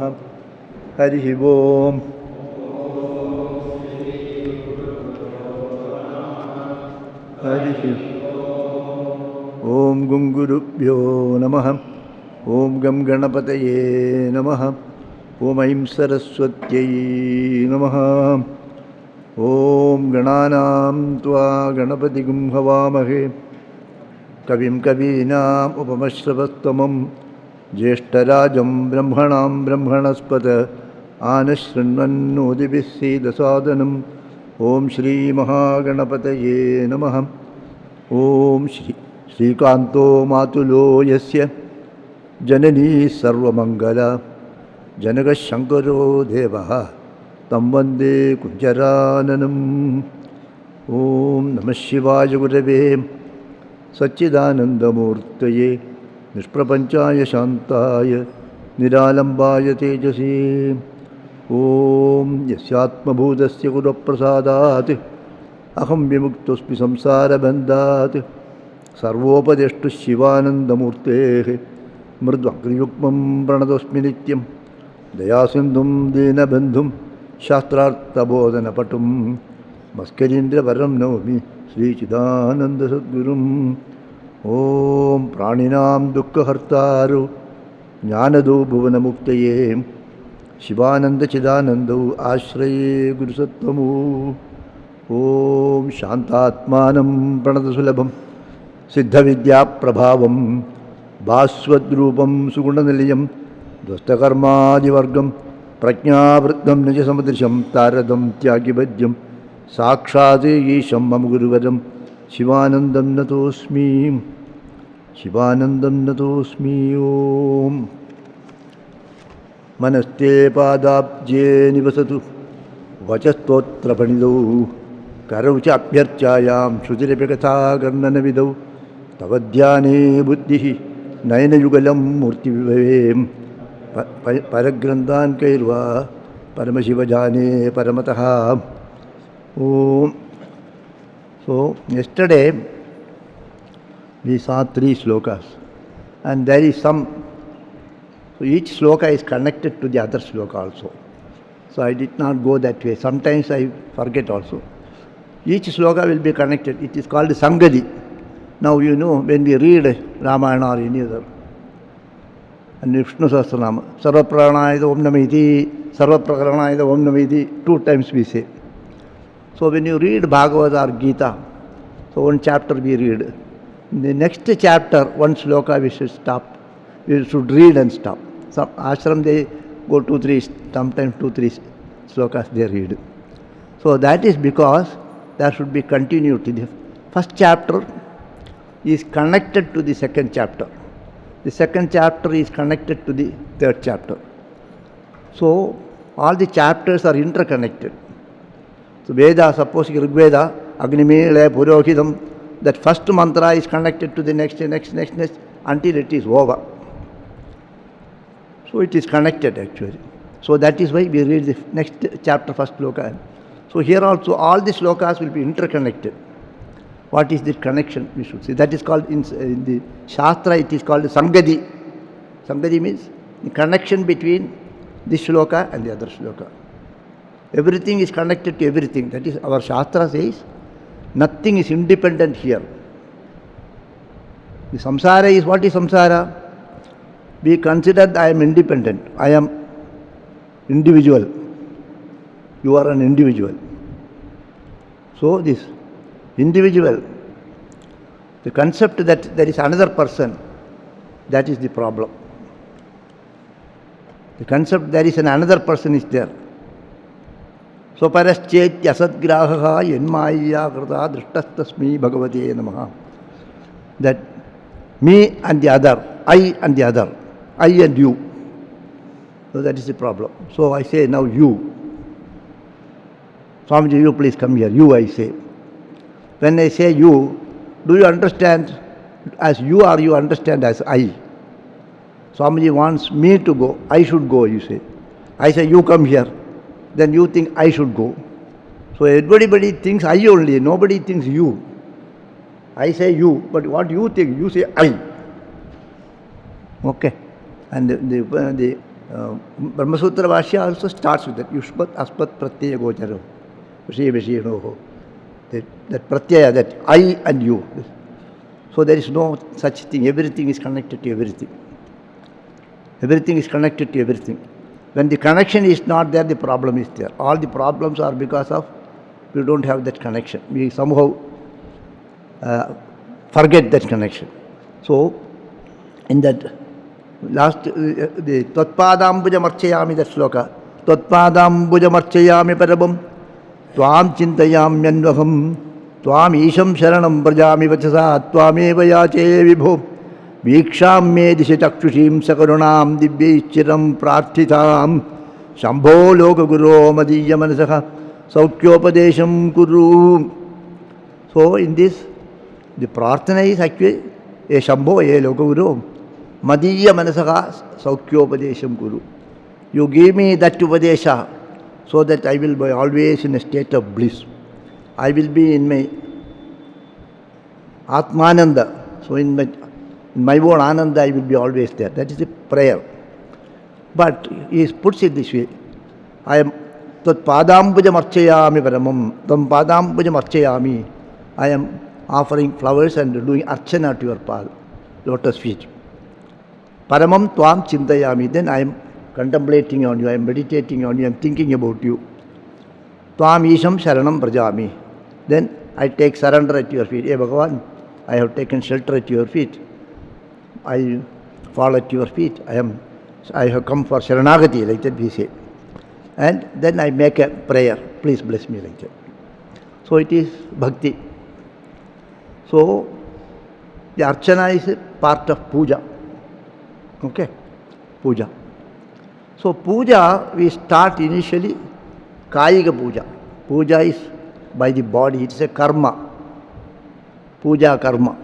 Namaha. Harihi Om. Harihi Om Gum Gurubhyo Namaha. Om Gam Ganapataye Namaha. Om Aim Saraswatyai Namaha. Om Gananam Tva Ganapati Gum Havamahe. Kavim Kavinam Upamashravastamam. Jeshtarajam Brahmanam Brahmanaspata. Anashrinvannodibhisida sadhanam. Om Shri Mahaganapataye Namaha. Om Shri Kanto Matulo Yasya Janani Sarvamangala Janaga Shankaro Devaha Tam Vande Kunjarananam. Om Namah Shivaya Gurave Satchidanandamurtaye Nishprapanchaya Shantaya Niralambaya Tejasi. Om Yasyatma Bhudasya Guru Prasadati Aham Vimuktospi Samsara Bandhati Sarvopadeshtu Shivanandamurtehe Mridvakriyukmam Pranadosmi Nityam Dayasindhum Dinabandhum Shastrartha Bodhana Patum Maskarindra Varam Navami Sri Chidananda Sadgurum. Om Praninam Dukkha Hartaru Jnanadu Bhuvana Muktaye Shivananda Chidananda Ashraye Guru Sattvamu. Om Shantatmanam Pranadasulabham Siddha Vidya Prabhavam Bhaswadrupam Sugundaniliyam Dvastakarmadivargam Prajnavriddham Nijasamadrisham Taradam Tyagibhadyam Sakshati Isham Mam Guruvadam Shivanandam Natosmi. Shivanandam Natosmi. Om Manaste Padabje Nivasatu Vachastotra Panidau Karaucha Abhyarchayam Shudirepekatha Karnanavidau Tavadhyane Buddhihi Nayana Yugalam Murti Vivavem Paragrandan Kairva Paramasivajane Paramataha. Om. So, yesterday we saw 3 slokas, and there is some, so each sloka is connected to the other sloka also. So I did not go that way. Sometimes I forget also. Each sloka will be connected. It is called Sangadi. Now you know when we read Ramayana or any other, and Vishnu Sahasranama, Sarva Pranayada Om Namiti, Sarva Pranayada Om Namiti, 2 times we say. So when you read Bhagavad or Gita, so 1 chapter we read. In the next chapter, 1 sloka we should stop. We should read and stop. Some ashram they go 2-3, sometimes 2-3 slokas they read. So that is because there should be continuity. The first chapter is connected to the second chapter. The second chapter is connected to the third chapter. So all the chapters are interconnected. So Veda, suppose Rig Veda, Agnimele, Purohitam, that first mantra is connected to the next until it is over. So it is connected actually. So that is why we read the next chapter, first sloka. So here also all the slokas will be interconnected. What is the connection we should see? That is called in the Shastra, it is called Sangadi. Sangadi means the connection between this shloka and the other shloka. Everything is connected to everything. That is our Shastra says, nothing is independent here. The samsara is, what is samsara? We consider that I am independent. I am individual. You are an individual. So this individual, the concept that there is another person, that is the problem. The concept there is another person is there. So paraschet yasadgraha yenmaya krata drishtastasmi bhagavate namaha. That me and the other, I and the other, I and you. So that is the problem. So I say now you. Swamiji, you please come here. You, I say. When I say you, do you understand as you or you understand as I? Swamiji wants me to go. I should go, you say. I say you come here. Then you think I should go. So everybody thinks I only. Nobody thinks you. I say you, but what you think? You say I. Okay. And the Brahma Sutra Bhashya also starts with that. Yushpat Aspat Pratyaya Gocharo. Vishya. That Pratyaya, that I and you. So there is no such thing. Everything is connected to everything. Everything is connected to everything. When the connection is not there, the problem is there. All the problems are because of we don't have that connection. We somehow forget that connection. So, in that last, the Tatpadambuja Marchayami, that sloka, Tatpadambuja Marchayami Parabam, Tvam Chintayam Yanvaham, Tvam Isham Sharanam Brajami Vachasa, Twameva Yache Vibho, Viksham Me Dishachakshushim Sakarunam Divyaichiram Prarthitam, Shambho Loka Guru Madhya Manasaka, Saukyopadesham Guru. So, in this, the prarthana is actually a Shambho, a Loka Guru. Madhya Manasaka Saukyopadesham Guru. You give me that Upadesha so that I will be always in a state of bliss. I will be in my Atmananda. So in my own Ananda I will be always there. That is a prayer. But he puts it this way. I am Tat Padambuja Marchayami Paramam. Tam Padambuja Marchayami. I am offering flowers and doing archana to your lotus feet. Paramam Tvam Chintayami. Then I am contemplating on you, I am meditating on you, I am thinking about you. Tvam Isham Sharanam Brajami. Then I take surrender at your feet. Hey Bhagavan, I have taken shelter at your feet. I fall at your feet. I have come for Sharanagati, like that we say. And then I make a prayer. Please bless me, like that. So it is bhakti. So the archana is a part of puja. Okay? Puja. So puja, we start initially Kayika puja. Puja is by the body, it's a karma. Puja karma.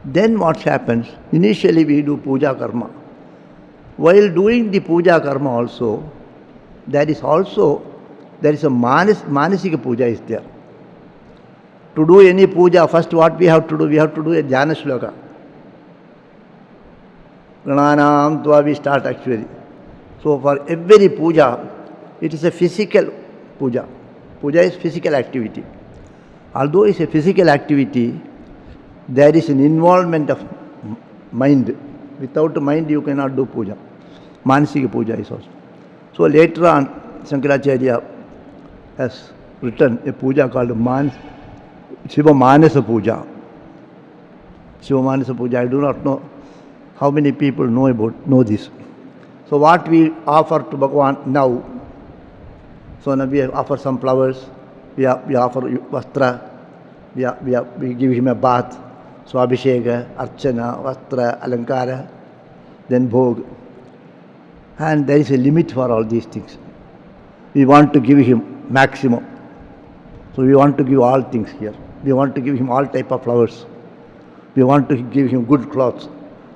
Then what happens? Initially we do puja karma. While doing the puja karma also, there is a manasika puja is there. To do any puja, first what we have to do? We have to do a jnana shloka. Prananam Tva we start actually. So for every puja, it is a physical puja. Puja is physical activity. Although it's a physical activity, there is an involvement of mind. Without mind you cannot do puja. Manasika puja is also. So later on, Shankaracharya has written a puja called Shiva Manasa Puja. Shiva Manasa Puja, I do not know how many people know this. So what we offer to Bhagavan now, so now we offer some flowers, we offer vastra, we give him a bath, swabhisheka, archana, vastra, alankara, then bhog. And there is a limit for all these things. We want to give him maximum. So we want to give all things here. We want to give him all type of flowers. We want to give him good clothes.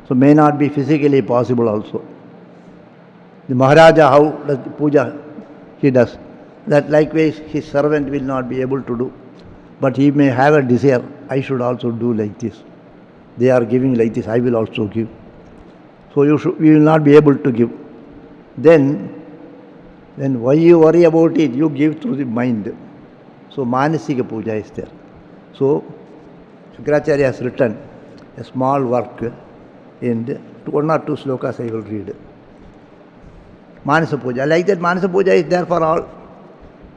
So may not be physically possible also. The Maharaja, how does the puja he does? That likewise his servant will not be able to do. But he may have a desire, I should also do like this. They are giving like this, I will also give. So we will not be able to give. Then why you worry about it? You give through the mind. So Manasika puja is there. So Shankaracharya has written a small work in 1 or 2 slokas I will read. Manasa puja. Like that Manasa puja is there for all.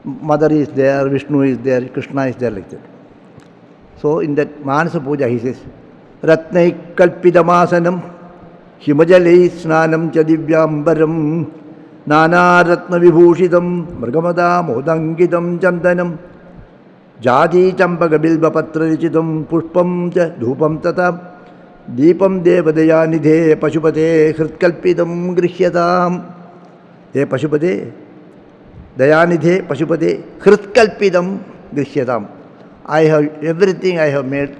Mother is there, Vishnu is there, Krishna is there, like that. So in that Manasa puja he says, Ratnai kalpidamasanam himajalai snanam chadivyambaram nana ratna vibhushitam mrgamada modangitam chandanam jadi champaga bilba patra richitam pushpam cha dhupam tata deepam devadaya nidhe pashupate hritkalpidam grihyatam. He pashupate dayanidhe pashupate hritkalpidam grihyatam. I have everything I have made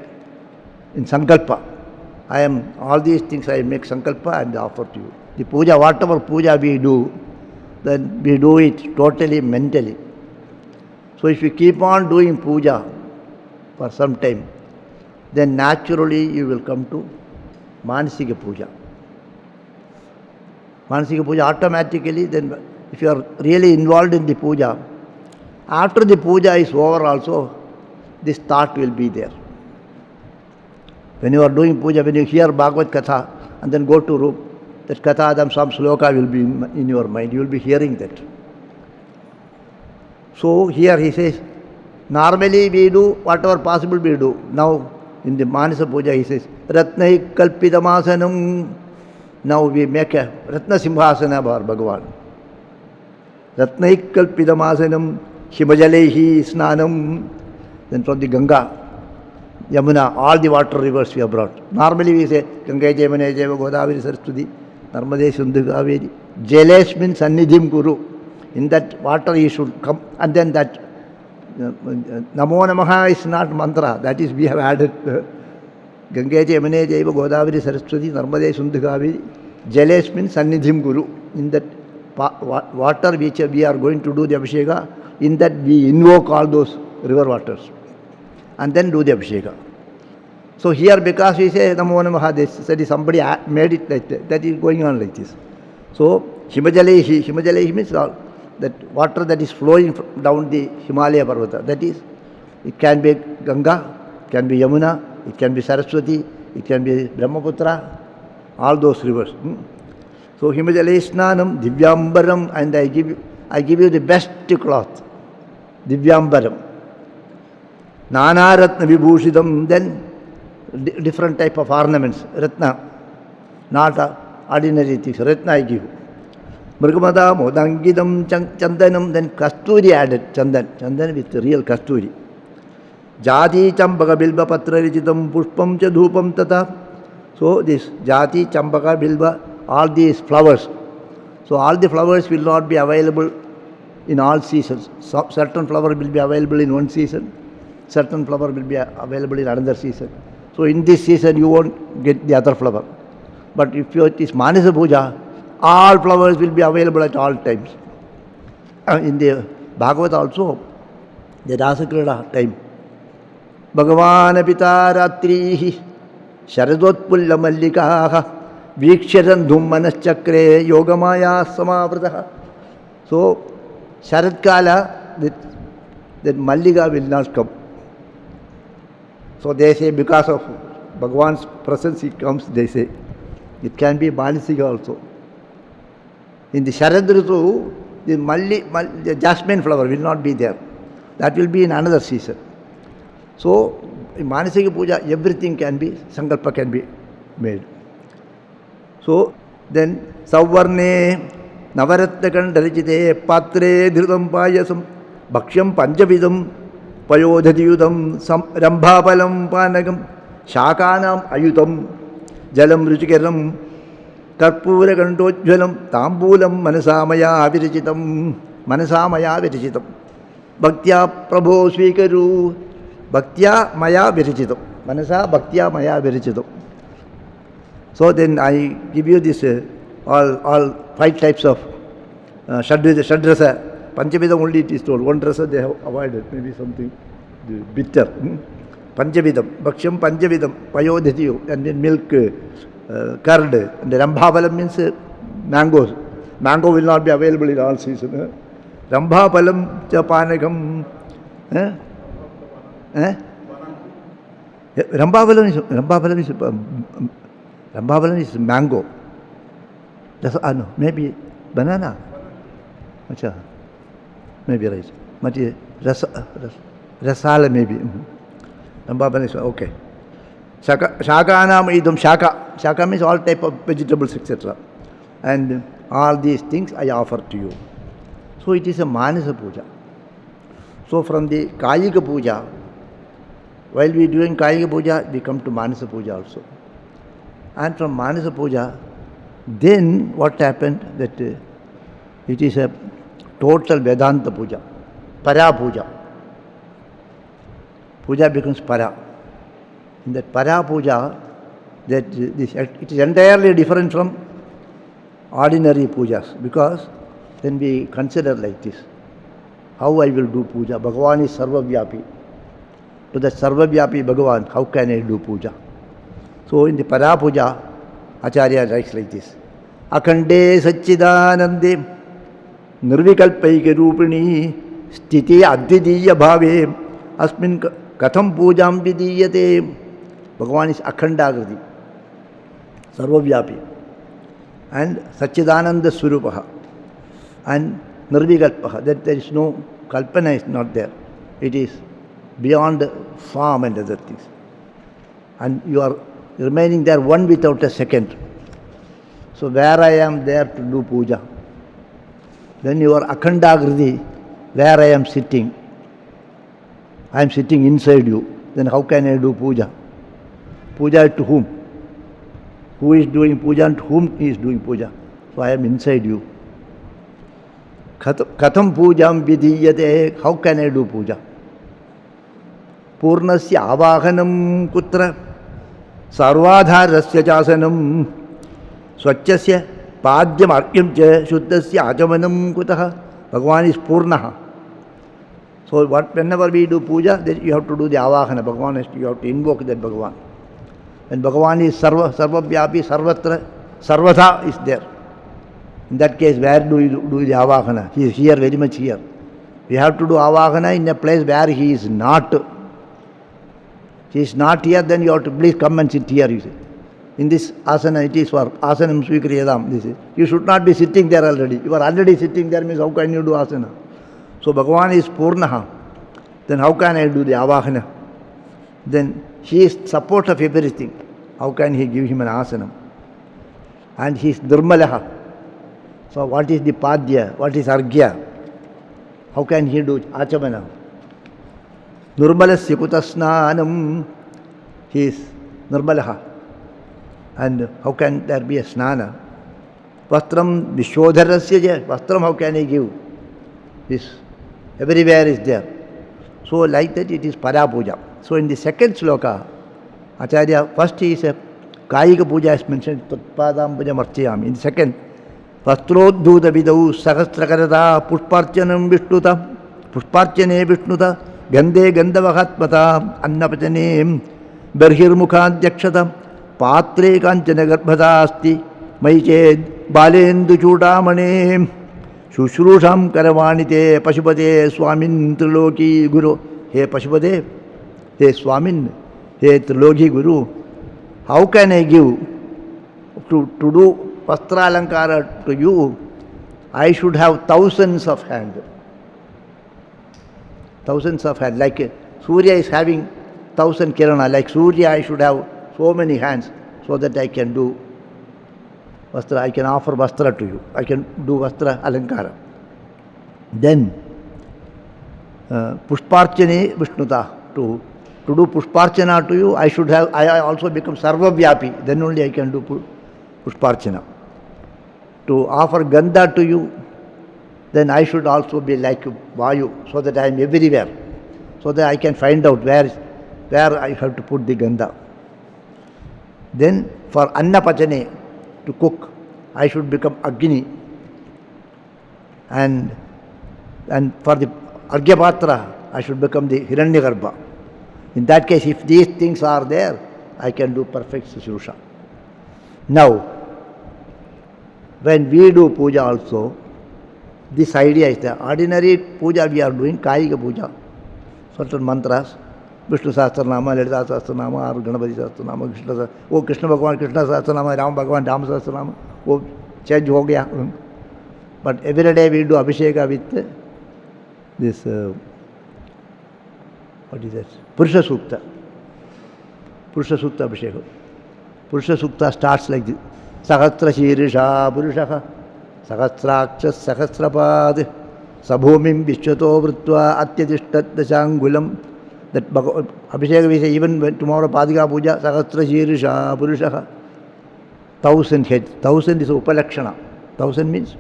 in sankalpa. All these things I make sankalpa and offer to you. The puja, whatever puja we do, then we do it totally mentally. So if you keep on doing puja for some time, then naturally you will come to Manasika puja. Manasika puja automatically, then if you are really involved in the puja, after the puja is over also, this thought will be there. When you are doing puja, when you hear Bhagavad Katha and then go to room, that Katha, some sloka will be in your mind. You will be hearing that. So here he says, normally we do whatever possible we do. Now in the Manasa Puja he says, Ratnai Kalpidamasanam. Now we make a Ratna Simhasana for Bhagavan. Ratnai Kalpidamasanam, Himajalehi Snanam. Then from the Ganga, Yamuna, all the water rivers we have brought. Normally we say, Ganga Jamuna Jeva Godavari Saraswati, Narmade Sindhu Kaveri. Jalesh means Sannidhim Guru. In that water you should come. And then that Namo Namaha is not mantra. That is we have added. Ganga Jamuna Jeva Godavari Saraswati, Narmade Sindhu Kaveri. Jalesh means Sannidhim Guru. In that water which we are going to do the Abhisheka, in that we invoke all those river waters. And then do the Abhisheka. So here because we say Namo Namaha, that is somebody made it like that. That is going on like this. So Himajalehi means all that water that is flowing down the Himalaya Parvata. That is, it can be Ganga, it can be Yamuna, it can be Saraswati, it can be Brahmaputra, all those rivers. So Himajalehi Snanam, Divyambaram, and I give you the best cloth, Divyambaram. Nana Ratna Vibhushidam, then different type of ornaments, Ratna, not ordinary things, Ratna I give. Mrigamada Modangidam Chandanam, then Kasturi added, Chandan with real Kasturi. Jati Champaka Bilba Patra Richitam Pushpam Cha Dhupam Tata. So this Jati Champaka Bilba, all these flowers. So all the flowers will not be available in all seasons. Certain flower will be available in one season. Certain flower will be available in another season. So in this season you won't get the other flower. But if it is Manasa Puja, all flowers will be available at all times. In the Bhagavad also, the Rasakrida time. Bhagavana Pita Ratrihi Sharadotpulla Mallikaha Viksharan Dhummanas Chakre Yogamaya Samavrataha. So Sharad Kala, that Mallika will not come. So they say because of Bhagavan's presence he comes, they say. It can be Manasika also. In the Sharad Ritu, the jasmine flower will not be there. That will be in another season. So in Manasika Puja, everything can be, Sankalpa can be made. So then Savarne Navaratna Kandarajite Patre Dhritam Payasam Bhakshyam Panjavidam Payodhadiyudam Rambhapalam Panagam Shakanam Ayutam Jalam Ruchikaram Karpura Kantojjalam Tambulam Manasamaya Virichitam Bhaktya Prabho Swikaru Bhaktya Maya Virichitam Manasa Bhaktya Maya Virichitam. So then I give you this all 5 types of Shadrasa. Panchavidam only it is told. One rasa they have avoided, maybe something bitter. Panchavidam, Bhaksham Panchavidam, Payodhatiyo, and then milk, curd. And the Rambhavalam means mangoes. Mango will not be available in all season. Rambhapalam cha panagam. Rambhavalam is mango. That's no, maybe banana. Acha. Maybe rice. Rasala maybe. Rambhapalam is okay. Shaka idam shaka. Shaka means all type of vegetables, etc. And all these things I offer to you. So it is a Manasa Puja. So from the Kayika Puja, while we are doing Kayika Puja, we come to Manasa Puja also. And from Manasa Puja, then what happened that it is a total Vedanta Puja, Para Puja. Puja becomes Para. In that Para Puja, it is entirely different from ordinary pujas, because then we consider like this: how I will do puja? Bhagavan is Sarvavyapi. To the Sarvavyapi Bhagavan, how can I do puja? So in the Para Puja, Acharya writes like this: akhande Satchidanande Nirvikalpaikaroopini Sthiti Advitiya Bhave Asmin Katham Pujam Vidiyate. Bhagavan is Akhandagriti, Sarvavyapi, and Satchidananda Swarupaha, and Nirvikalpaha, that there is no Kalpana is not there. It is beyond form and other things. And you are remaining there one without a second. So where I am there to do puja. Then you are Akhandagriti, where I am sitting. I am sitting inside you. Then how can I do puja? Puja to whom? Who is doing puja and to whom he is doing puja? So I am inside you. Katham pujam vidiyate. How can I do puja? Purnasya avahanam kutra sarvadharasya chasanam swachasya padyam arkyam cha shuddhasya ajamanam kutaha. Bhagavan is Purnaha. So whenever we do puja, then you have to do the avahana. Bhagavan, you have to invoke that Bhagavan. And Bhagavan is sarvavyapi, sarvatra, sarvatha is there. In that case, where do you do the avahana? He is here, very much here. We have to do avahana in a place where he is not. He is not here, then you have to please come and sit here, you see. In this asana, it is for asanam svikriyadam. This is. You should not be sitting there already. You are already sitting there, means how can you do asana? So Bhagavan is Purnaha. Then how can I do the avahana? Then he is support of everything. How can he give him an asana? And he is Nirmalaha. So what is the Padya? What is Argya? How can he do Achamana? Nirmalasya kutasnanam. He is Nirmalaha. And how can there be a snana? Vastram Vishodharasya. Vastram how can he give? This everywhere is there. So like that it is Parapuja. So in the second sloka, Acharya, first he is a Kayika Puja is mentioned, Tatpadam Puja Marchayami. In the second, Vastrodhuta Vidau Sahasrakarata Pushparchanam Vishnuta Pushparchane Vishnuta Gandhe Gandhavahatmata Annapachane Barhirmukhadyakshata Patre Kanchana Garbhata Asti Maiched Balendu Chudamane Shushrusham Karavanite Pashupate Swamin Triloki Guru. He Pashupate, he Swamin, he Triloki Guru. How can I give to do Vastra Alankara to you? I should have thousands of hands. Thousands of hands. Like Surya is having 1,000 kirana. Like Surya, I should have so many hands so that I can do Vastra, I can offer Vastra to you. I can do Vastra Alankara. Then, Pushparchane Vishnuta. To do Pushparchana to you, I also become Sarvavyapi. Then only I can do Pushparchana. To offer Gandha to you, then I should also be like Vayu, so that I am everywhere. So that I can find out where I have to put the Gandha. Then, for Annapachane, to cook, I should become Agni. And for the Argyapatra, I should become the Hiranyagarbha. In that case, if these things are there, I can do perfect Sushruta. Now, when we do puja also, this idea is there. Ordinary puja we are doing, Kayika puja. Certain mantras, Vishnu Sahasranama, Lalita Sahasranama, or Ganapati Sahasranama, Krishna Sahasranama, oh Krishna Bhagavan, Krishna Sahasranama, Ram Bhagavan, Ram Sahasranama, oh change ho gaya. But every day we do Abhisheka with this, what is that? Purusha Sukta. Purusha Sukta Abhisheka. Purusha Sukta starts like this. Sahasra Shirisha Purushaha, Sahasrakshas Sahasrapad, Sabhumim Vishwato Vrutva Atyadishtat Dashangulam. That Abhisheka we say, even when tomorrow Padika Puja, Sahasra Shirisha Purushaha. 1,000 heads. 1,000 is Upalakshana. 1,000 means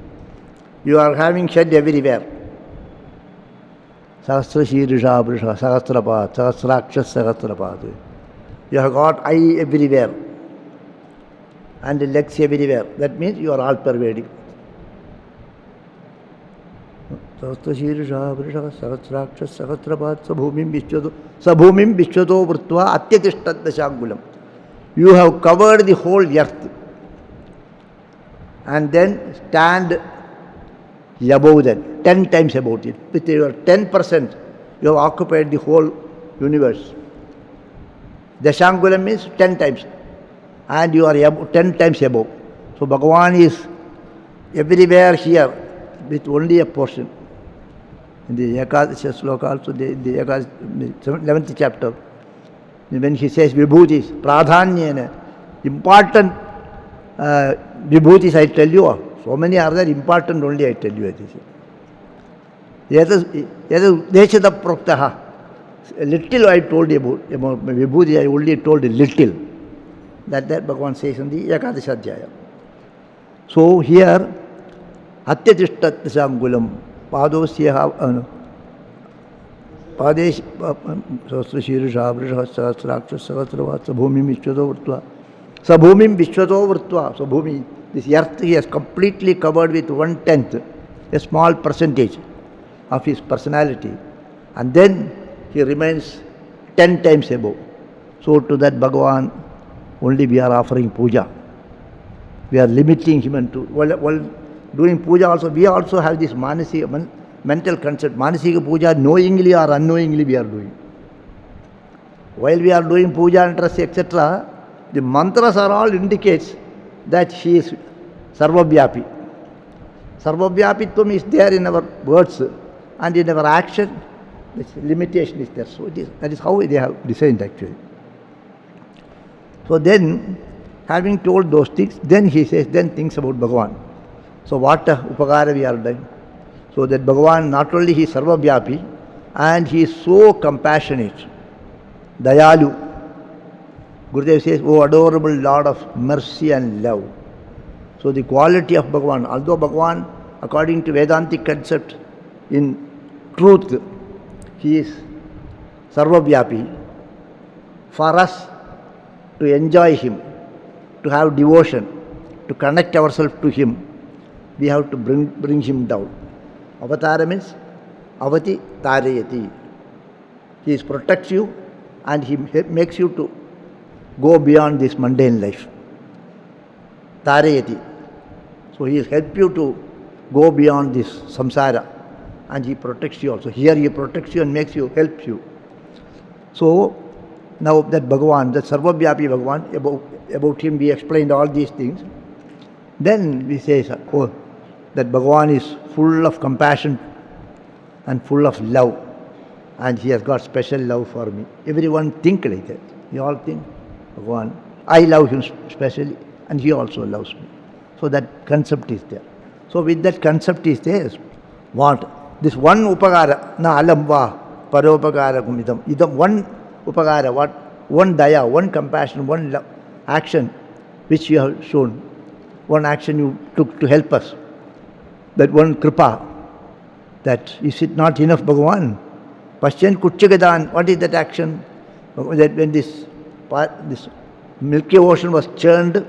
you are having shed everywhere. Sahasra Shirisha Purushaha, Sahasrapad, Sahasrakshas Sahasrapad. You have got eye everywhere and legs everywhere. That means you are all pervading. Sahasra Shirisha Purushaha, Sahasrakshas Sahasrapad, Sabhumim Vishwato Vrutva Atyatishtat Dashangulam. You have covered the whole earth. and then stand above that, 10 times above it. With your 10%, you have occupied the whole universe. Dashangulam means 10 times, and you are 10 times above. So Bhagavan is everywhere here with only a portion. In the Ekadasha sloka also, the 11th chapter, when he says Vibhutis, Pradhanyena, important Vibhutis I tell you, so many are there, important only I tell you. Yadu Deshada Proktaha, a little I told you about Vibhuti, I only told a little. That Bhagavan says in the Ekadasha Adhyaya. So here, Atyadishtat Sangulam, Padosya Padesh Sahasra Vrisha Sahasrakshas Sahasravat Sabhumim Vishwato Vrtva. Sabhumim Vishwato Vrtva. Sabhumi, this earth he has completely covered with 1/10, a small percentage of his personality. And then he remains 10 times above. So to that Bhagavan, only we are offering puja. We are limiting him into, while doing puja also, we also have this manasika, mental concept, manasika puja, knowingly or unknowingly we are doing. While we are doing puja and trust, etc., the mantras are all indicates that he is sarvavyapi. Sarvavyapitvam is there in our words and in our action, this limitation is there. So that is how they have designed actually. So then, having told those things, then he says, then thinks about Bhagavan. So what upakara we are doing? So that Bhagavan, not only he is sarvavyapi, and he is so compassionate, dayalu. Gurudev says, oh adorable Lord of mercy and love. So the quality of Bhagavan, although Bhagavan, according to Vedantic concept, in truth, he is sarvavyapi. For us to enjoy him, to have devotion, to connect ourselves to him, we have to bring him down. Avatara means avati tarayati. He protects you and he makes you to go beyond this mundane life. Tarayati. So he helps you to go beyond this samsara and he protects you also. Here he protects you and makes you, helps you. So now that Bhagavan, that Sarvavyapi Bhagavan, about him we explained all these things. Then we say, oh, that Bhagavan is full of compassion and full of love. And he has got special love for me. Everyone think like that. You all think, Bhagavan, I love him specially and he also loves me. So that concept is there. So with that concept is there, what? This one upakara, na alam va, paropakara kumidam. Idam one upakara, what? One daya, one compassion, one love, action which you have shown. One action you took to help us. That one kripa. That is it not enough, Bhagavan? Pashyan Kutchagadan, what is that action? That when this Milky Ocean was churned,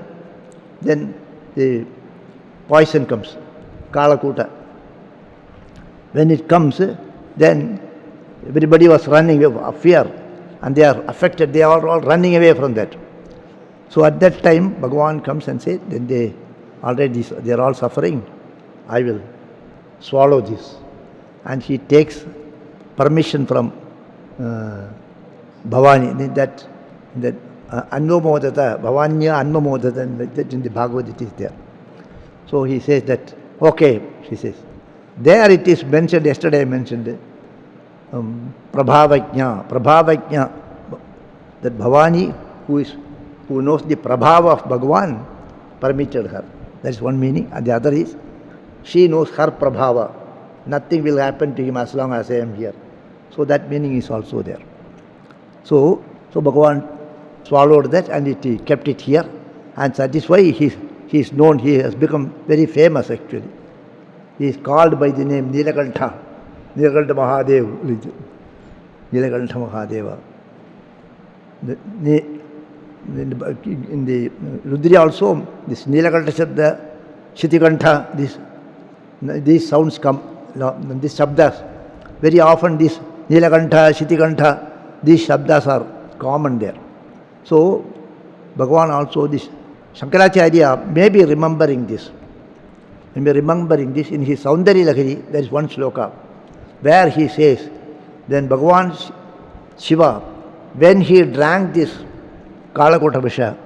then the poison comes, Kalakuta. When it comes, then everybody was running away of fear and they are affected, they are all running away from that. So at that time, Bhagavan comes and says, then they are all suffering, I will swallow this. And he takes permission from Bhavani, that Anvamodata, Bhavanya Anvamodata, that in the Bhagavad it is there. So he says that, okay, she says. There it is mentioned, yesterday I mentioned, Prabhavajna, that Bhavani, who knows the Prabhava of Bhagavan, permitted her. That is one meaning. And the other is, she knows her Prabhava. Nothing will happen to him as long as I am here. So that meaning is also there. So Bhagavan swallowed that and he kept it here. And that is why he is known, he has become very famous actually. He is called by the name Nilakantha Mahadev. Nilakantha Mahadeva. In the Rudra also, this Nilakantha Shabda, Shitikantha, these sounds come, these Shabdas. Very often this Nilakantha, Shitikantha, these Shabdas are common there. So, Bhagavan also, this Shankaracharya may be remembering this. And we're remembering this in his Saundari Lahari, there is one sloka where he says, then Bhagavan Shiva, when he drank this Kalakota Visha,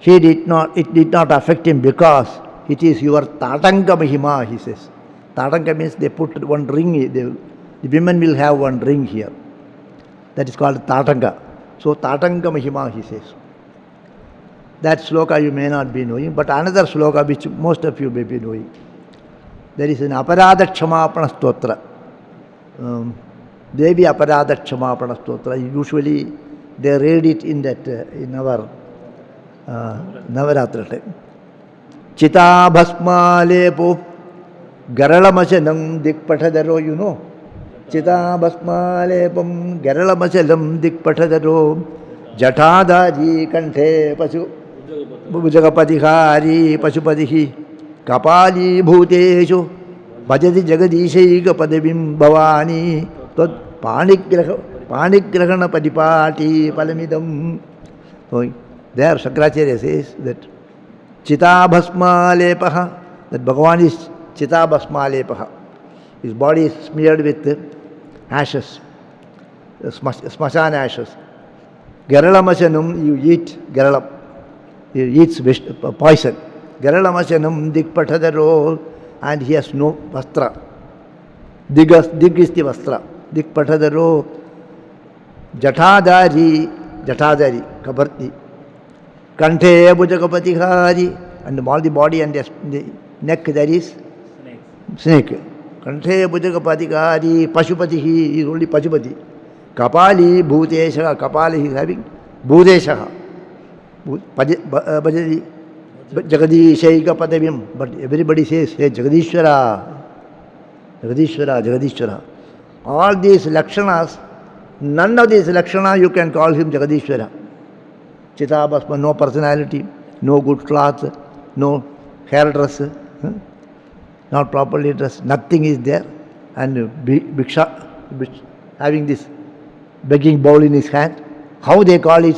it did not affect him because it is your Tatanga Mahima, he says. Tatanga means they put one ring, the women will have one ring here. That is called Tatanga. So Tatanga Mahima, he says. That sloka you may not be knowing, but another sloka which most of you may be knowing. There is an Aparada Kshamapana Stotra. Devi Aparada Kshamapana Stotra. Usually they read it in that in our Navaratra time. Chita Bhasma Lepo Garalamachalam Dikpatadaro, you know. Chita Bhasma Lepam Garalamachalam Dikpatadaro Jatadaji Kante Pasu Bhujagapatihari Pasupadihi Kapali Bhuteshu Bhajati Jagadishayika Padavim Bhavani Tad Panigrahana Padipati Palamidam. So there Shankaracharya says that Chita Bhasma Lepaha, that Bhagavan is Chita Bhasma Lepaha. His body is smeared with ashes, smashan ashes. Garalamashanam, you eat garalam. He eats poison. Garalamashanam dikpatadaro, and he has no vastra. Dig is the vastra. Dikpatadaro, jatadari, kabarti. Kante bhujagapatihari, and all the body and the neck there is snake. Kante bhujagapatihari, Pashupatihi is only Pashupati. Kapali bhutesha, Kapali he is having bhutesha. Bhajati Jagadishaika Padavim. But everybody says, hey, Jagadishwara. All these lakshanas, none of these lakshanas you can call him Jagadishwara. Chitabhasma, no personality, no good cloth, no hairdress, not properly dressed, nothing is there. And Bhiksha, having this begging bowl in his hand. How they call him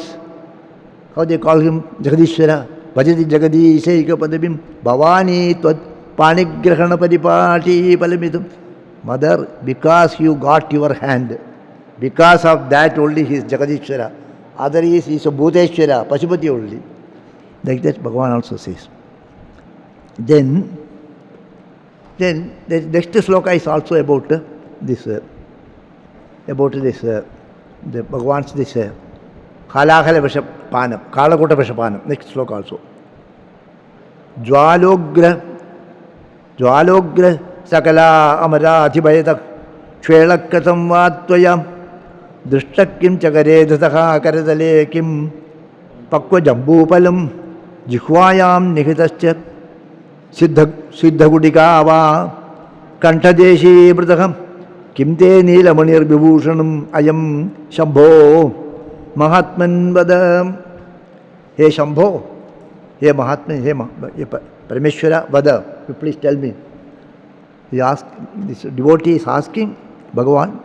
Jagadishwara. Bhajati Jagadishayika Padavim Bhavani Tvad Panigrahana Padipati Palamidam. Mother, because you got your hand, because of that only he is Jagadishwara. Other he is a Bhuteshwara, Pashupati only. Like that Bhagavan also says. Then the next sloka is also about the Bhagavan's this Kalakala Vishapanam, Kalakota Vishapanam. Next sloka also. Jwalogra Sakala Amarathi Bayatak Chvelakatam Vatvayam Drishtakim Chakare Dhataha Karadale Kim Pakwa Jambupalam Jihwayam Nihitascha Siddhagudikava Kantadeshi Brataham Kimte Nilamanir Vibhushanam Ayam Shambho Mahatman Vadam. Hey Shambho, hey Mahatman, hey Parameshwara Vada, you please tell me. He asked, this devotee is asking Bhagavan,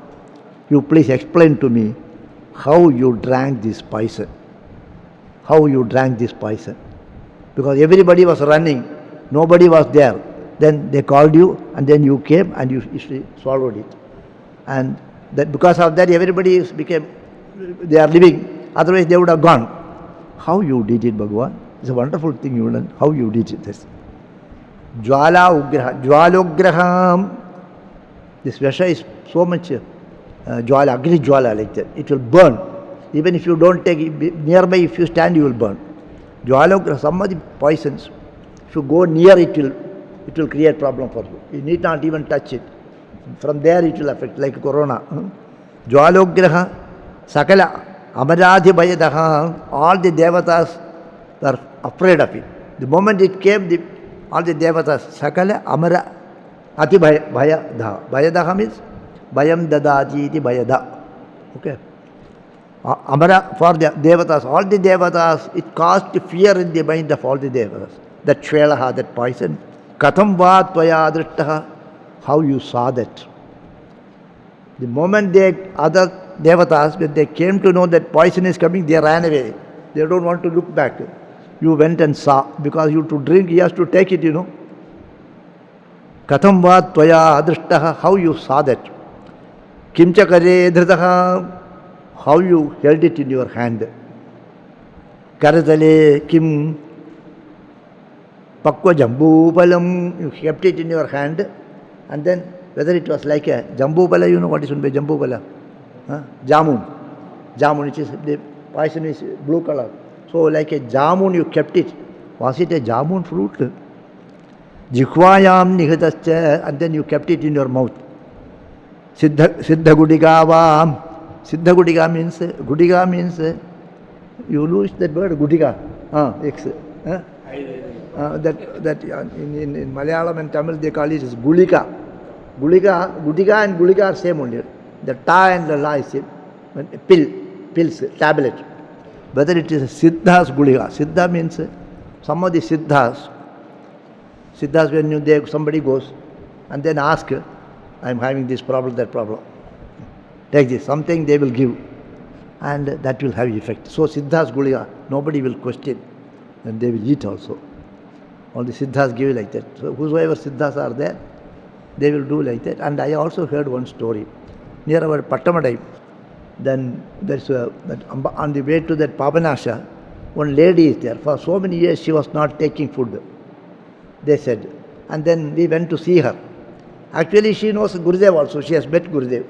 you please explain to me how you drank this poison. Because everybody was running, nobody was there. Then they called you and then you came and you swallowed it. And that because of that everybody they are living, otherwise they would have gone. How you did it, Bhagavan? It's a wonderful thing you learn, how you did it. This. Jwalograham. This Vasha is so much Jwala, Agni Jwala like that. It will burn. Even if you don't take it nearby, if you stand, you will burn. Jwalograha, some of the poisons, if you go near it will create problem for you. You need not even touch it. From there it will affect, like corona. Jwalograha, Sakala, Amaradhi Bayadaha, all the devatas are afraid of it. The moment it came, all the devatas, Sakala, Amara, Ati Bayadaha. Bayadaha means Bayam Dadati iti Bayada. Okay. Amara for the devatas, all the devatas, it caused fear in the mind of all the devatas. That Shvelaha, that poison. Katham va tvaya drishtaha, how you saw that. The moment other devatas, when they came to know that poison is coming, they ran away. They don't want to look back. You went and saw, because you to drink, he has to take it, Katham va tvaya adrishtaha, how you saw that. Kimcha kare dhritaha, how you held it in your hand. Karatale kim pakwa jambu palam, you kept it in your hand, and then whether it was like a jambu pala, you know what is meant by jambu pala? Jamun. Jamun, which is the poison is blue color. So like a jamun, you kept it. Was it a jamun fruit? Jikhvayam nihitascha, and then you kept it in your mouth. Siddha gudigavam. Siddha gudiga means you lose that word gudiga. That in Malayalam and Tamil they call it as gulika. Gudiga and gulika are same only. The ta and the la is same. Pills, tablet. Whether it is a siddha's guliga. Siddha means some of the siddhas. Siddhas, when somebody goes and then ask, I am having this problem, that problem. Take this, something they will give, and that will have effect. So siddhas guliga, nobody will question, and they will eat also. All the siddhas give like that. So whosoever siddhas are there, they will do like that. And I also heard one story. Near our Padmanabhananda, then there's on the way to that Pavanasha, one lady is there. For so many years she was not taking food, they said. And then we went to see her. Actually she knows Gurudev also, she has met Gurudev.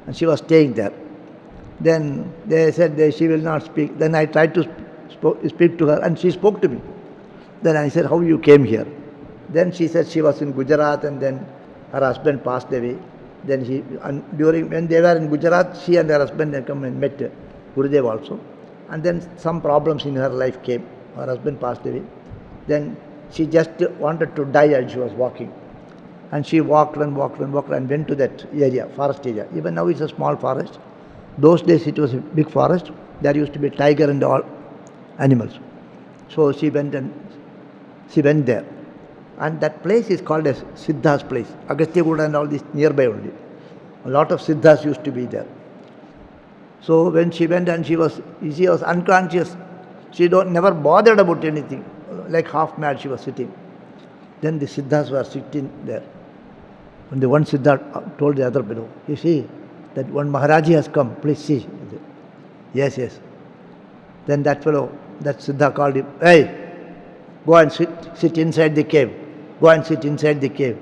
And she was staying there. Then they said she will not speak. Then I tried to speak to her, and she spoke to me. Then I said, how you came here? Then she said she was in Gujarat, and then her husband passed away. Then when they were in Gujarat, she and her husband had come and met Gurudev also. And then some problems in her life came. Her husband passed away. Then she just wanted to die as she was walking. And she walked and went to that area, forest area. Even now it's a small forest. Those days it was a big forest. There used to be tiger and all animals. So she went there. And that place is called as Siddha's place. Agastyakuda and all this nearby only. A lot of Siddhas used to be there. So when she went and she was unconscious. She never bothered about anything. Like half mad she was sitting. Then the Siddhas were sitting there. When the one Siddha told the other fellow, you see, that one Maharaji has come, please see. Yes. Then that fellow, that Siddha called him, hey, go and sit inside the cave. Go and sit inside the cave,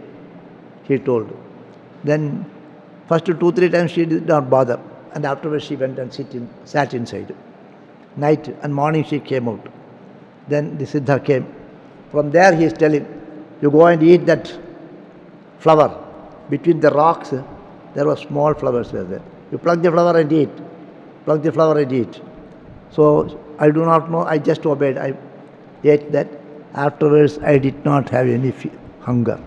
he told. Then first 2-3 times she did not bother. And afterwards she went and sat inside. Night and morning she came out. Then the Siddha came. From there he is telling, you go and eat that flower. Between the rocks, there were small flowers were there. You pluck the flower and eat. Pluck the flower and eat. So I do not know, I just obeyed. I ate that. Afterwards I did not have any hunger.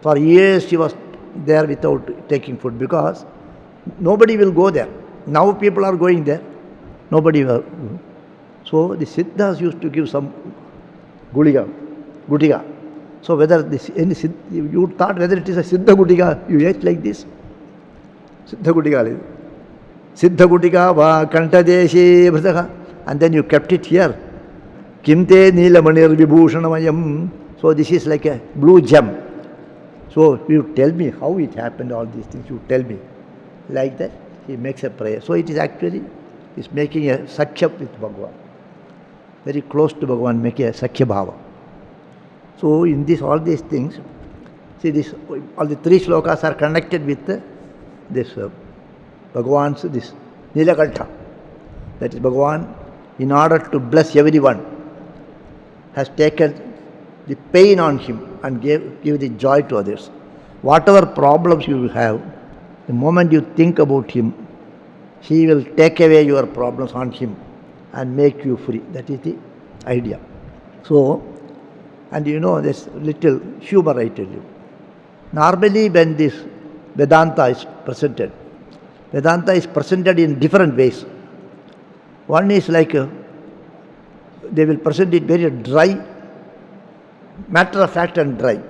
For years she was there without taking food because nobody will go there. Now people are going there. Nobody will. So the Siddhas used to give some gudiga. So whether you thought whether it is a Siddha gudiga, you ate like this. Siddha gudiga va kantadeshi bhrataha, and then you kept it here. Kimte nilamanir vibhushanamayam. So this is like a blue gem. So you tell me how it happened, all these things, you tell me. Like that, he makes a prayer. So it is actually, he's making a Sakhya with Bhagavan. Very close to Bhagavan, making a Sakhya Bhava. So in all these things, see all the 3 shlokas are connected with this Bhagavan's, this Nilakantha. That is Bhagavan, in order to bless everyone, has taken the pain on him and give the joy to others. Whatever problems you have, the moment you think about him, he will take away your problems on him and make you free. That is the idea. So, and you know, this little humor I tell you. Normally when this Vedanta is presented in different ways. One is like, they will present it very dry, matter of fact and dry,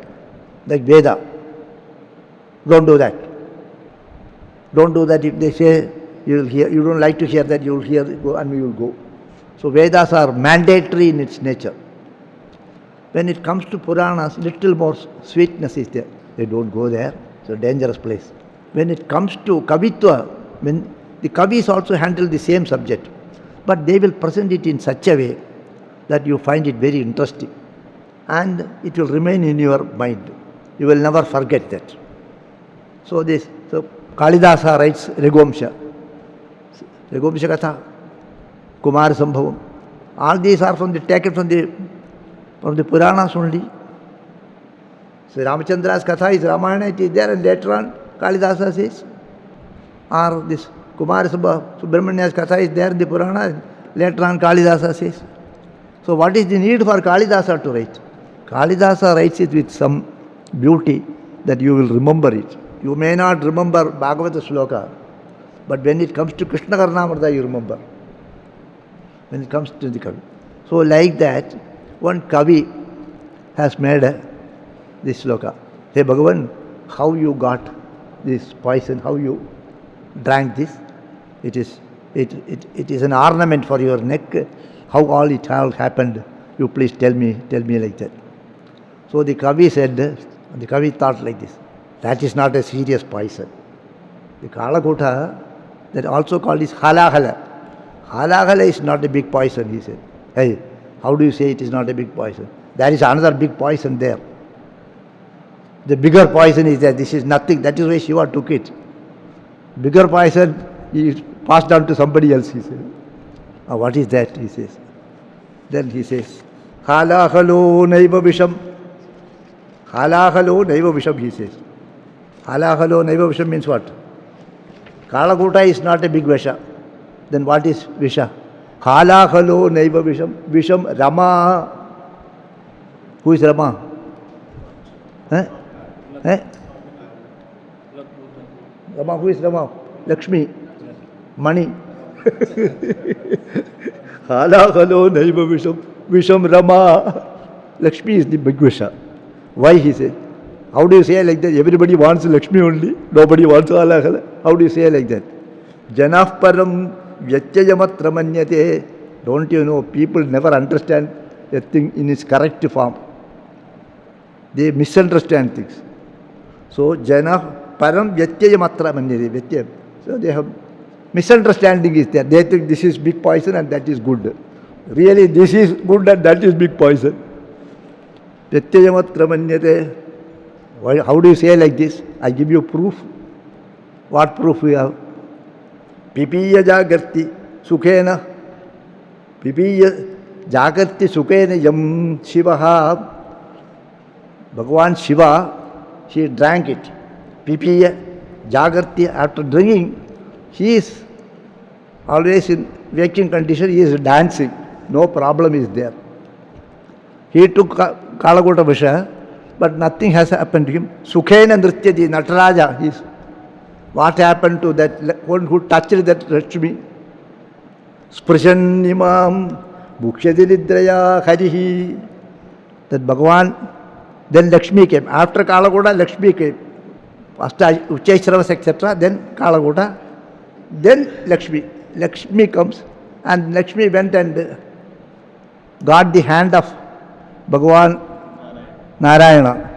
like Veda. Don't do that. Don't do that. If they say you will hear, you don't like to hear that, you will hear and you will go. So Vedas are mandatory in its nature. When it comes to Puranas, little more sweetness is there. They don't go there. It's a dangerous place. When it comes to Kavitva, when the Kavis also handle the same subject, but they will present it in such a way that you find it very interesting. And it will remain in your mind. You will never forget that. So Kalidasa writes Raghuvamsha Katha, Kumar Sambhavam. All these are taken from the Puranas only. So Ramachandra's Katha is Ramayana, it is there, and later on Kalidasa says. Or this Kumar Subramania's Katha is there in the Purana, and later on Kalidasa says. So what is the need for Kalidasa to write? Kalidasa writes it with some beauty that you will remember it. You may not remember Bhagavata Shloka, but when it comes to Krishna Karnamrita, you remember. When it comes to the Kavi. So like that, one Kavi has made this Shloka. Hey Bhagavan, how you got this poison, how you drank this? It is an ornament for your neck. How all it all happened, you please tell me like that. So the Kavi said, the Kavi thought like this, that is not a serious poison. The Kalakota, that also called is Halahala. Halahala is not a big poison, he said. Hey, how do you say it is not a big poison? There is another big poison there. The bigger poison is that this is nothing. That is why Shiva took it. Bigger poison is passed on to somebody else, he said. What is that, he says. Then he says, Halahalo naiva visham. Halahalo naiva visham, he says. Halahalo naiva visham means what? Kalakota is not a big Visha. Then what is Visha? Halahalo naiva visham. Visham Rama. Who is Rama? Rama, who is Rama? Lakshmi. Money. Halahalo naiva visham. Visham Rama. Lakshmi is the big Visha. Why, he said? How do you say like that? Everybody wants Lakshmi only. Nobody wants Halakala. How do you say like that? Janah param vyatyayamatra manyate. Don't you know, people never understand a thing in its correct form. They misunderstand things. So, Janah param vyatyayamatra manyate. So, they have misunderstanding is there. They think this is big poison and that is good. Really, this is good and that is big poison. Vyatyayamatra manyate. How do you say like this? I give you proof. What proof we have? Pipiya jagarti sukhena. Pipiya jagarti sukhena yam Shivaha. Bhagavan Shiva, she drank it. Pipiya jagarti, after drinking, he is always in waking condition, he is dancing. No problem is there. He took Kalakota Visha, but nothing has happened to him. Sukhena nrityati, Nataraja. What happened to that one who touched that Lakshmi? Sprishan imam bhukshati nidraya harihi. That Bhagavan, then Lakshmi came. After Kalakota, Lakshmi came. First Ucheshravas, etc. Then Kalakota. Then Lakshmi. Lakshmi comes. And Lakshmi went and got the hand of Bhagavan Narayana.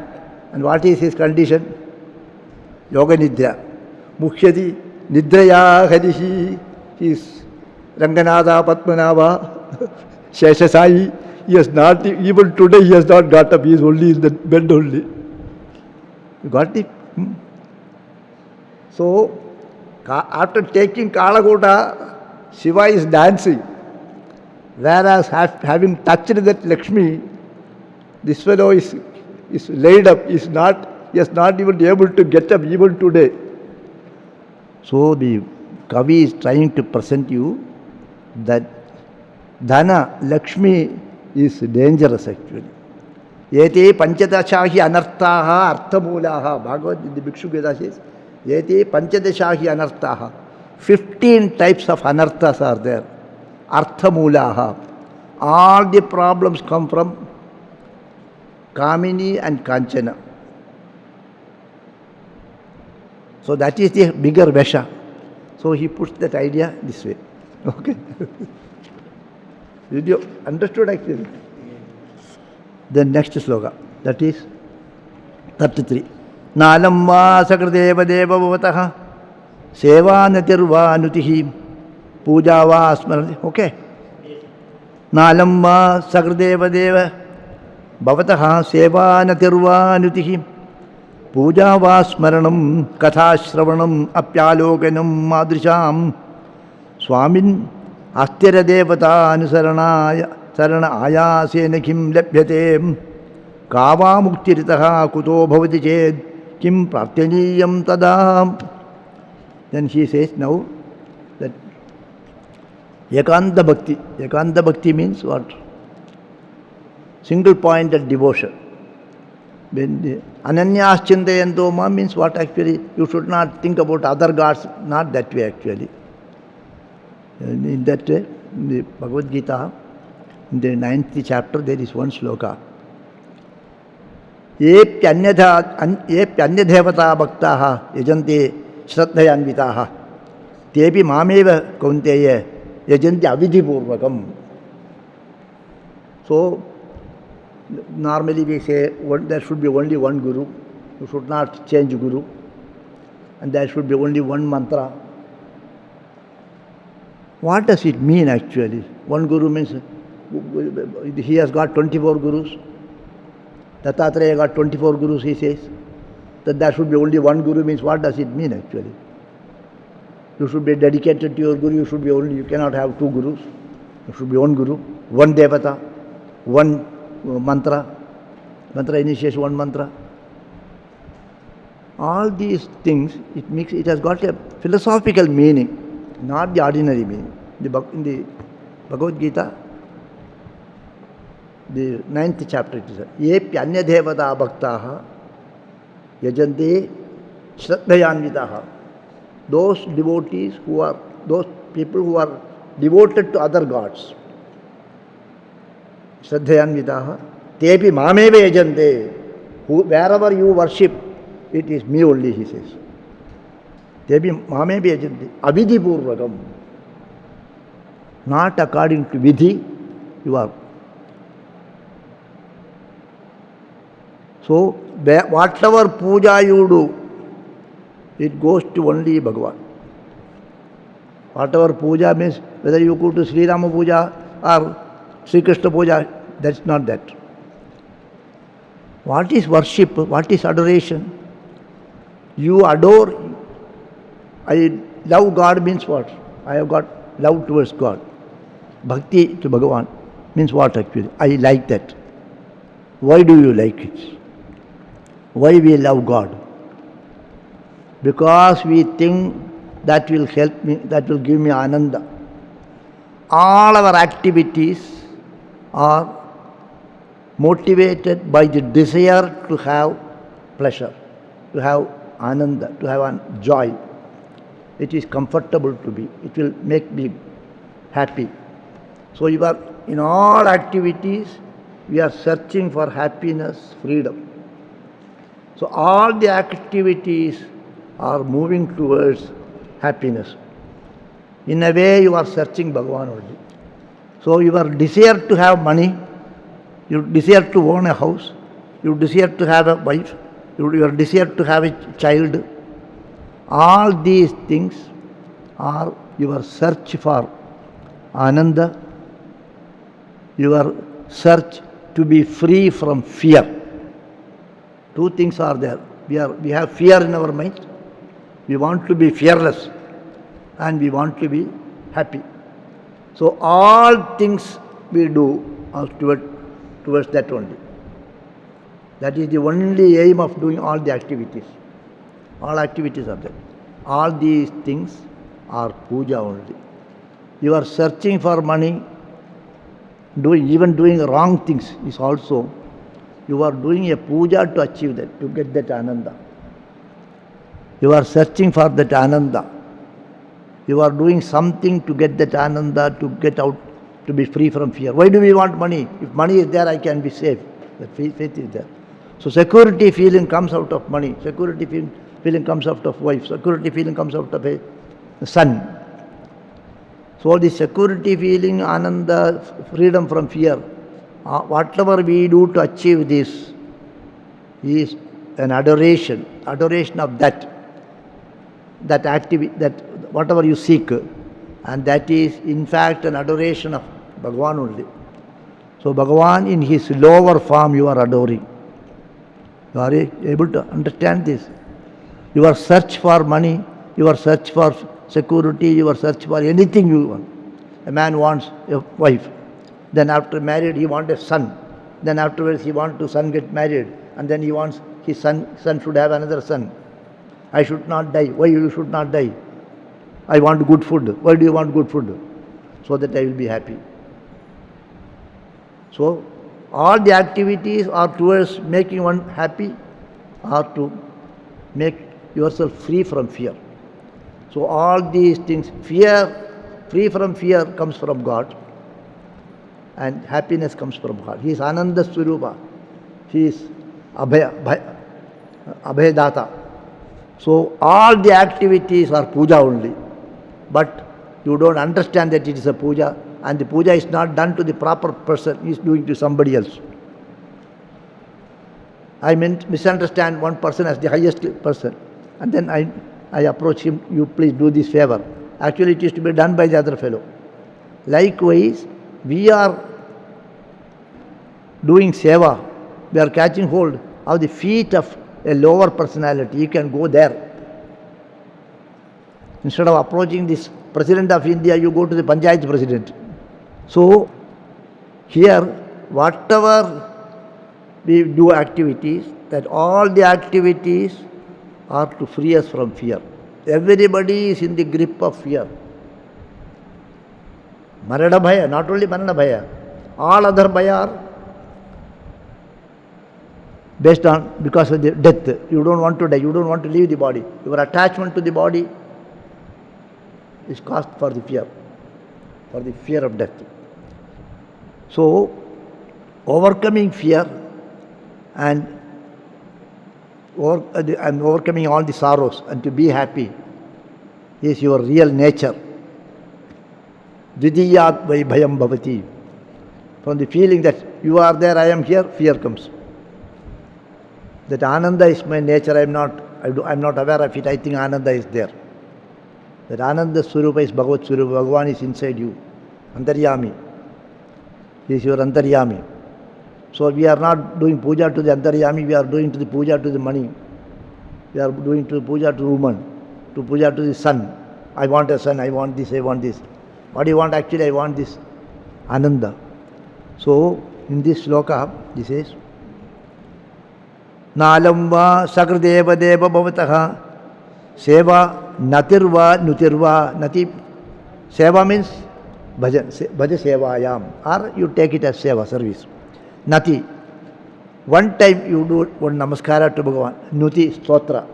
And what is his condition? Yoga Nidra. Mukhyati Nidraya Harihi. He is Ranganatha, Padmanabha, Sheshasai. He has not, even today he has not got up. He is only in the bed only. You got it? So, after taking Kalakota, Shiva is dancing. Whereas having touched that Lakshmi, this fellow is laid up, he is not even able to get up even today. So the Kavi is trying to present you that Dhana, Lakshmi is dangerous actually. Yete panchadashahi anarthaha arthamulaha. Bhagavad in the Bhikshu Gita says, Yete panchadashahi anarthaha. 15 types of anarthas are there. Arthamulaha. All the problems come from Kamini and Kanchana. So that is the bigger Vesha. So he puts that idea this way. Okay. Did you understood actually? Then next sloka, that is 33. Nalam va sakradeva deva bhavataha sevanatirvanutihi puja va smarati. Okay. Nalam va sakradeva deva bhavataha sevanatirvanutihi puja va smaranam kathashravanam apyalokanam madrisham Swamin Astira Devata Anusaranaya Sarana Ayasena Kim Labhyate Kava Muktiritaha Kuto Bhavati Ched Kim Pratyaniyam Tada. Then she says now that Ekanta Bhakti. Ekanta Bhakti means what? Single pointed devotion. When the Ananyas Chintayanto Ma means what actually? You should not think about other gods, not that way actually. In that way, in the Bhagavad Gita, in the 9th chapter, there is one sloka. Ye pyanyadevata bhaktaha yajante shraddhayanvitaha tepi mameva kaunteya yajante avidhipurvakam. So, normally we say there should be only one guru. You should not change guru. And there should be only one mantra. What does it mean actually? One guru means he has got 24 gurus. Dattatreya got 24 gurus, he says. That there should be only one guru means what does it mean actually? You should be dedicated to your guru, you cannot have two gurus. You should be one guru, one devata, one mantra. Mantra initiates one mantra. All these things, it has got a philosophical meaning. Not the ordinary meaning. In the Bhagavad Gita, the 9th chapter, it is Ye pyanyadevata bhaktaha yajante shraddhayanvitaha. Those devotees those people who are devoted to other gods. Shraddhayanvitaha. Tepi mameva yajante. Wherever you worship, it is me only, he says. Tepi mameva yajante. Avidhipurvakam. Not according to vidhi, you are. So, whatever puja you do, it goes to only Bhagavan. Whatever puja means, whether you go to Sri Rama puja or Sri Krishna puja, that's not that. What is worship? What is adoration? You adore. I love God means what? I have got love towards God. Bhakti to Bhagavan means what actually? I like that. Why do you like it? Why we love God? Because we think that will help me, that will give me ananda. All our activities are motivated by the desire to have pleasure, to have ananda, to have joy. It is comfortable to be. It will make me happy. So you are in all activities, we are searching for happiness, freedom. So all the activities are moving towards happiness. In a way, you are searching Bhagavan only. So your desire to have money, you desire to own a house, you desire to have a wife, your desire to have a child, all these things are your search for ananda, your search to be free from fear. Two things are there. We have fear in our mind. We want to be fearless and we want to be happy. So all things we do are towards that only. That is the only aim of doing all the activities. All activities are there. All these things are puja only. You are searching for money, even doing wrong things is also, you are doing a puja to achieve that, to get that ananda. You are searching for that ananda. You are doing something to get that ananda, to get out, to be free from fear. Why do we want money? If money is there, I can be safe. That faith is there. So security feeling comes out of money. Security feeling comes out of wife. Security feeling comes out of a son. So the security feeling, ananda, freedom from fear, whatever we do to achieve this is an adoration of that activity, that whatever you seek, and that is in fact an adoration of Bhagavan only. So Bhagavan in his lower form you are adoring. You are able to understand this. Your search for money, your search for security, your search for anything you want. A man wants a wife. Then after married he wants a son. Then afterwards he wants to son get married. And then he wants his son should have another son. I should not die. Why you should not die? I want good food. Why do you want good food? So that I will be happy. So all the activities are towards making one happy or to make yourself free from fear. So all these things, free from fear comes from God, and happiness comes from God. He is Ananda Swarupa. He is Abhayadata. So all the activities are puja only. But you don't understand that it is a puja, and the puja is not done to the proper person, he is doing to somebody else. I misunderstand one person as the highest person, and then I approach him, you please do this favor. Actually it is to be done by the other fellow. Likewise, we are doing seva, we are catching hold of the feet of a lower personality. You can go there. Instead of approaching this President of India, you go to the Panchayat President. So, here, whatever we do activities, that all the activities are to free us from fear. Everybody is in the grip of fear. Marana Bhaya, not only Marana Bhaya, all other Bhaya are based on, because of the death. You don't want to die, you don't want to leave the body. Your attachment to the body is caused for the fear of death. So, overcoming fear and overcoming all the sorrows and to be happy is your real nature. Dvidiyat vai bhayam bhavati. From the feeling that you are there, I am here, fear comes. That Ananda is my nature, I am not aware of it, I think Ananda is there. That Ananda Swarupa is Bhagavat Swarupa, Bhagavan is inside you. Antaryami. He is your Antaryami. So we are not doing puja to the Antaryami, we are doing to the puja to the money. We are doing to puja to woman, to puja to the son. I want a son, I want this, I want this. What do you want actually? I want this Ananda. So in this sloka, this is Nalam va sakradeva deva bhavataha seva natirva nutirva. Nati seva means bhaja sevayam, or you take it as seva, service. Nati, one time you do one namaskara to Bhagavan. Nuti, stotra.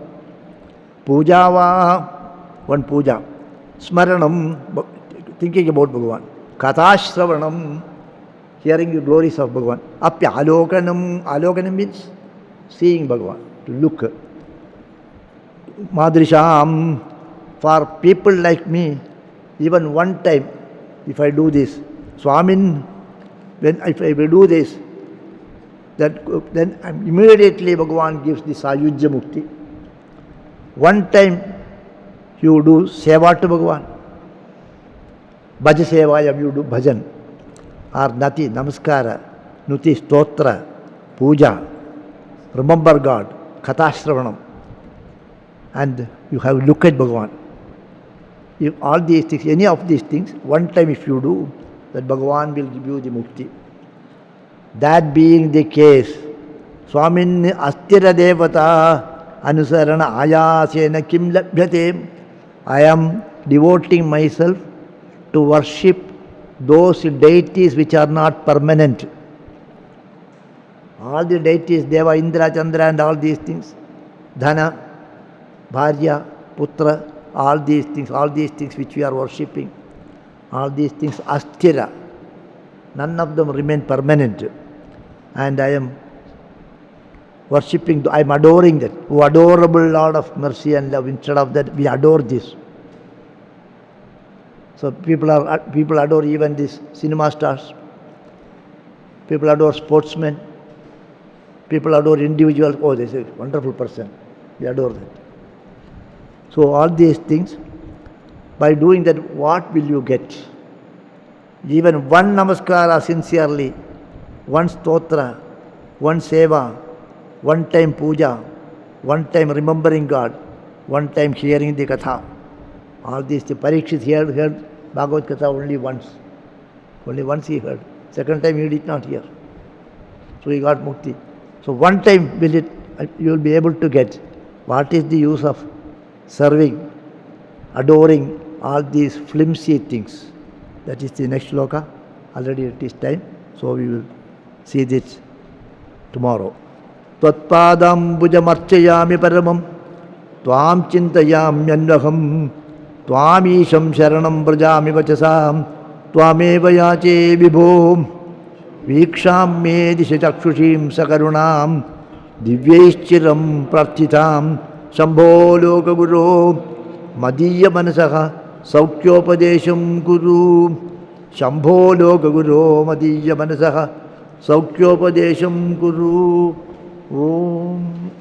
Puja va, one puja. Smaranam, thinking about Bhagavan. Kathashravanam, hearing the glories of Bhagavan. Apya alokanam, alokanam means seeing Bhagavan, to look. Madrisham, for people like me, even one time, if I do this, Swami, if I will do this, then immediately Bhagavan gives the Sayujya Mukti. One time you do seva to Bhagavan. Bhaja sevayam, you do bhajan. Or nati, namaskara, nuti, stotra, puja. Remember God, kathashravanam. And you have look at Bhagavan. If all these things, any of these things, one time if you do, that Bhagavan will give you the mukti. That being the case, Swamin astira devata anusarana ayasena kim labhyate. I am devoting myself to worship those deities which are not permanent. All the deities, Deva, Indra, Chandra and all these things, Dhana, Bharya, Putra, all these things which we are worshipping, all these things astira. None of them remain permanent. And I am worshipping, I am adoring that. O adorable Lord of mercy and love, instead of that we adore this. So people adore even these cinema stars. People adore sportsmen. People adore individuals. Oh, this is a wonderful person. We adore that. So all these things, by doing that, what will you get? Even one namaskara sincerely, one stotra, one seva, one time puja, one time remembering God, one time hearing the katha. All these things. Parikshit heard Bhagavad Katha only once. Only once he heard. Second time he did not hear. So he got mukti. So one time you will be able to get. What is the use of serving, adoring all these flimsy things? That is the next shloka. Already it is time. So we will see this tomorrow. Tvatpadam bujamarchayami paramam Tvam chintayamyanvaham Tvamisham sharanam brajami vachasam Tvameva yache vibhom Viksham me dishachakshushim sakarunam Divyaischiram prarthitam Shambho loka guru Madhya manasaha Saukhyopadesham guru Shambho loka guru Madhya manasaha Saukhyopadesham guru Om